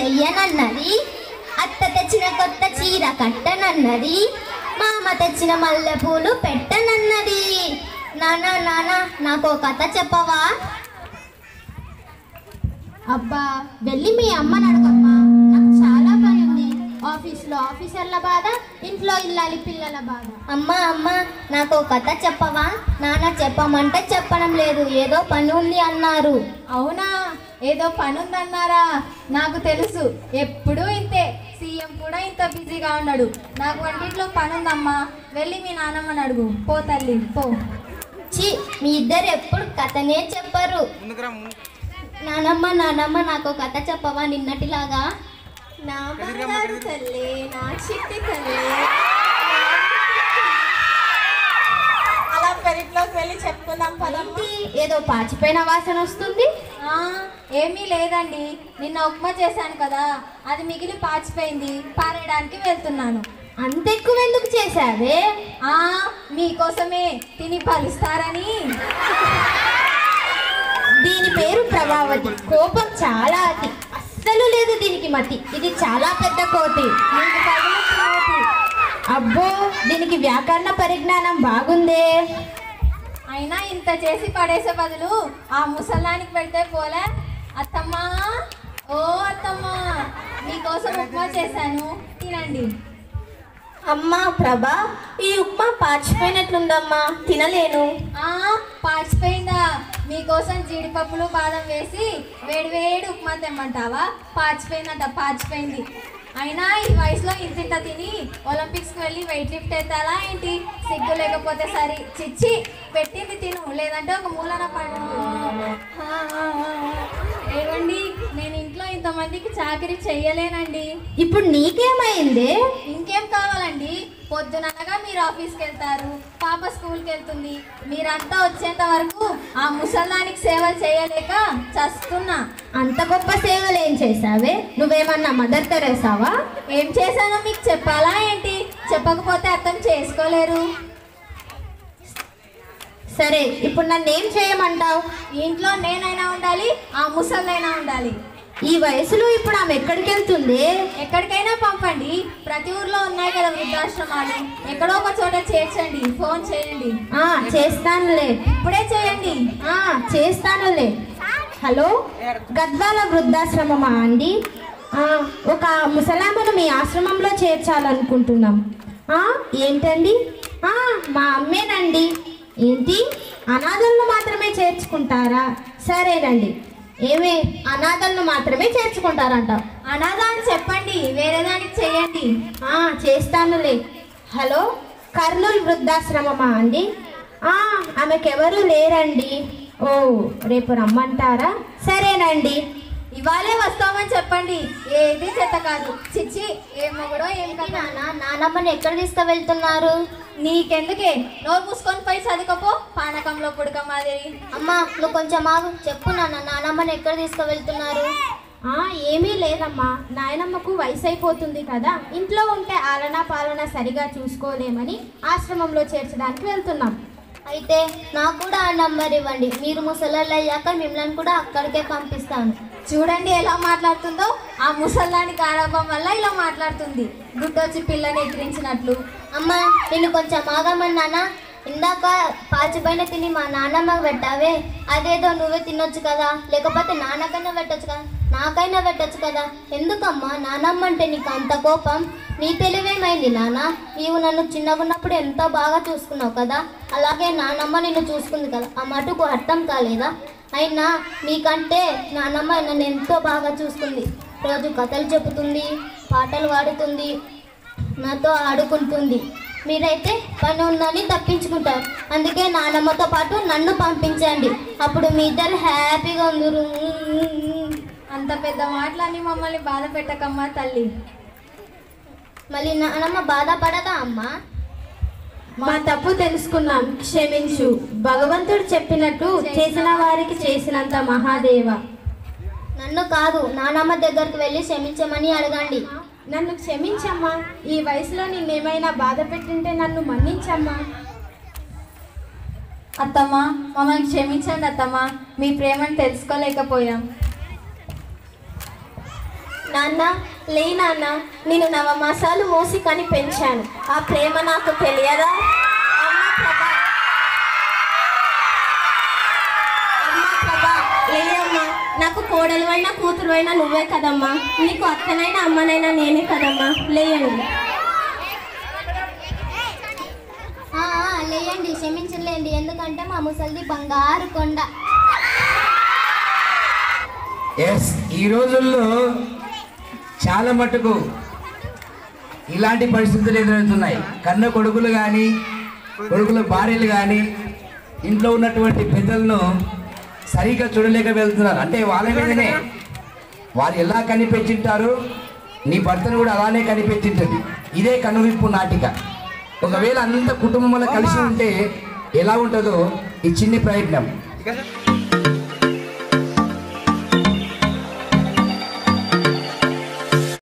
చెయ్యనన్నది, అత్త తెచ్చిన కొత్త చీర కట్టనన్నది, మామ తెచ్చిన మల్లెపూలు పెట్టనన్నది. నాన్న నాన్న నాకు కథ చెప్పవా? అబ్బా వెళ్ళి మీ అమ్మని అడగమ్మా, నాకు చాలా పని ఉంది. ఆఫీస్లో ఆఫీసర్ల బాధ, ఇంట్లో ఇల్లాలి పిల్లల బాధ. అమ్మా అమ్మా నాకు కథ చెప్పవా? నాన్న చెప్పమంటే చెప్పడం లేదు, ఏదో పని ఉంది అన్నారు. అవునా, ఏదో పని ఉందన్నారా? నాకు తెలుసు, ఎప్పుడూ ఇంతే. సీఎం కూడా ఇంత బిజీగా ఉన్నాడు. నాకు వంటింట్లో పని ఉందమ్మా, వెళ్ళి మీ నాన్నమ్మని అడుగు. పో తల్లి పో. చి, మీ ఇద్దరు ఎప్పుడు కథనే చెప్పరు. నానమ్మ నానమ్మ నాకు కథ చెప్పవా నిన్నటిలాగా? నా బంగారు తల్లి, నా చిట్టి తల్లి. అలా పెరట్లోకి వెళ్ళి చెప్పుకుందాం పదండి. ఏదో పాచిపోయిన వాసన వస్తుంది. ఏమీ లేదండి, నిన్న ఉప్మా చేశాను కదా, అది మిగిలి పాచిపోయింది, పారేయడానికి వెళ్తున్నాను. అంత ఎక్కువ ఎందుకు చేశావే? మీకోసమే, తిని ఫలిస్తారని. దీని పేరు ప్రభావతి. కోపం చాలా అతి, అస్సలు లేదు దీనికి మతి. ఇది చాలా పెద్ద కోతి. అబ్బో, దీనికి వ్యాకరణ పరిజ్ఞానం బాగుందే. అయినా ఇంత చేసి పడేసే బదులు ఆ ముసలానికి పెడితే పోలే. అత్తమ్మా, ఓ అత్తమ్మా, మీకోసం ఉప్మా చేశాను, తినండి. అమ్మా ప్రభా, ఈ ఉప్మా పాచిపోయినట్లుందమ్మా, తినలేను. పాచిపోయిందా? మీకోసం జీడిపప్పులు బాదం వేసి వేడి ఉప్మా తెమ్మంటావా? పాచిపోయిందంట, పాచిపోయింది. అయినా ఈ వయసులో ఇంత తిని ఒలింపిక్స్కి వెళ్ళి వెయిట్ లిఫ్ట్ ఎత్తాలా ఏంటి? సిగ్గు లేకపోతే సరే. చిచ్చి, పెట్టింది తిను, లేదంటే ఒక మూలన పడు. ఏవండి, నేను ఇంట్లో ఇంతమందికి చాకరీ చెయ్యలేనండి. ఇప్పుడు నీకేమైంది? ఇంకేం కావాలండి? పొద్దుననగా మీరు ఆఫీస్కి వెళ్తారు, పాప స్కూల్కి వెళ్తుంది, మీరంతా వచ్చేంత వరకు ఆ ముసల్దానికి సేవలు చేయలేక చస్తున్నా. అంత గొప్ప సేవలు ఏం చేసావే? నువ్వేమన్నా మదర్ తెరేసావా? ఏం చేశానో మీకు చెప్పాలా ఏంటి? చెప్పకపోతే అర్థం చేసుకోలేరు. సరే, ఇప్పుడు నన్ను ఏం చేయమంటావు? ఇంట్లో నేనైనా ఉండాలి, ఆ ముసలైనా ఉండాలి. ఈ వయసులో ఇప్పుడు ఆమె ఎక్కడికి వెళ్తుంది? ఎక్కడికైనా పంపండి, ప్రతి ఊర్లో ఉన్నాయి కదా వృద్ధాశ్రమాలు, ఎక్కడో ఒక చోట చేర్చండి. ఫోన్ చేయండి. చేస్తానులే. ఇప్పుడే చేయండి. చేస్తానులే. హలో, గద్వాల వృద్ధాశ్రమమా అండి? ఒక ముసలామను మీ ఆశ్రమంలో చేర్చాలనుకుంటున్నాం. ఏంటండి? మా అమ్మేనండి. ఏంటి, అనాథలను మాత్రమే చేర్చుకుంటారా? సరేనండి. ఏమే, అనాథలను మాత్రమే చేర్చుకుంటారంట? అనాథ అని చెప్పండి, వేరే దానికి చేయండి. చేస్తానులే. హలో, కర్నూలు వృద్ధాశ్రమమా అండి? ఆమెకెవరు లేరండి. ఓ, రేపు రమ్మంటారా? సరేనండి. ఇవాళే వస్తామని చెప్పండి. ఏది చెత్త కాదు. చిచ్చి, ఏమో కూడా ఏం కదా. నానమ్మని ఎక్కడ తీసుకువెళ్తున్నారు? నీకెందుకే, నోరు మూసుకొని పోయి చదువుకోపో, పానకంలో పుడక మాదిరి. అమ్మా, నువ్వు కొంచెం ఆగు, చెప్పు నాన్న, నానమ్మని ఎక్కడ తీసుకువెళ్తున్నారు? ఏమీ లేదమ్మా, నాయనమ్మకు వయసు అయిపోతుంది కదా, ఇంట్లో ఉంటే ఆలనా పాలన సరిగా చూసుకోలేమని ఆశ్రమంలో చేర్చడానికి వెళ్తున్నాం. అయితే నాకు కూడా ఆ నంబర్ ఇవ్వండి, మీరు ముసలాళ్ళు అయ్యాక మిమ్మల్ని కూడా అక్కడికే పంపిస్తాను. చూడండి ఎలా మాట్లాడుతుందో. ఆ ముసల్లాని గారాబం వల్ల ఇలా మాట్లాడుతుంది, గుడ్డొచ్చి పిల్లని ఎక్కిరించినట్లు. అమ్మా, నిన్ను కొంచెం ఆగమని నాన్న. ఇందాక పాచిపోయిన తిని మా నాన్నమ్మకు పెట్టావే, అదేదో నువ్వే తినొచ్చు కదా, లేకపోతే నాన్నకైనా పెట్టచ్చు కదా, నాకైనా పెట్టచ్చు కదా. ఎందుకమ్మా నానమ్మ అంటే నీకు అంత కోపం? నీ తెలివేమైంది నాన్న? నీవు నన్ను చిన్నగున్నప్పుడు ఎంతో బాగా చూసుకున్నావు కదా, అలాగే నానమ్మ నిన్ను చూసుకుంది కదా, ఆ మటుకు అర్థం కాలేదా? అయినా నీకంటే నానమ్మ నన్ను ఎంతో బాగా చూసుకుంది. రోజు కథలు చెబుతుంది, పాటలు పాడుతుంది, నాతో ఆడుకుంటుంది. మీరైతే పని ఉందని తప్పించుకుంటారు. అందుకే నానమ్మతో పాటు నన్ను పంపించండి, అప్పుడు మీ ఇద్దరు హ్యాపీగా ఉందరు. అంత పెద్ద మాటలని మమ్మల్ని బాధ పెట్టకమ్మా తల్లి. మళ్ళీ నానమ్మ బాధపడదా అమ్మా? మా తప్పు తెలుసుకున్నాం, క్షమించు. భగవంతుడు చెప్పినట్టు చేసిన వారికి చేసినంత మహాదేవ. నన్ను కాదు, నానమ్మ దగ్గరకు వెళ్ళి క్షమించమని అడగండి. నన్ను క్షమించమ్మా, ఈ వయసులో నిన్నేమైనా బాధ పెట్టింటే నన్ను మన్నించమ్మా. అత్తమ్మా, మమ్మల్ని క్షమించండి అత్తమ్మా, మీ ప్రేమను తెలుసుకోలేకపోయాం. నాన్న లే నాన్న, నేను నవమాసాలు మోసి కని పెంచాను. ఆ ప్రేమ నాకు తెలియదా? లేదమ్మా, నాకు కోడలు అయినా కూతురు అయినా నువ్వే కదమ్మా. నీకు అత్తనైనా అమ్మనైనా నేనే కదమ్మా. లేయండి. లేయండి, క్షమించలేండి. ఎందుకంటే మా ముసలిది బంగారు కొండ. ఎస్, ఈ రోజుల్లో చాలా మటుకు ఇలాంటి పరిస్థితులు ఎదురవుతున్నాయి. కన్న కొడుకులు కానీ కొడుకుల భార్యలు కానీ ఇంట్లో ఉన్నటువంటి పెద్దలను సరిగ్గా చూడలేక వెళ్తున్నారు. అంటే వాళ్ళ మీదనే వాళ్ళు ఎలా కనిపెట్టింటారు, నీ భర్తను కూడా అలానే కనిపెట్టింటుంది. ఇదే కనువిప్పు నాటిక. ఒకవేళ అంత కుటుంబంలో కలిసి ఉంటే ఎలా ఉంటుందో ఈ చిన్ని ప్రయత్నం.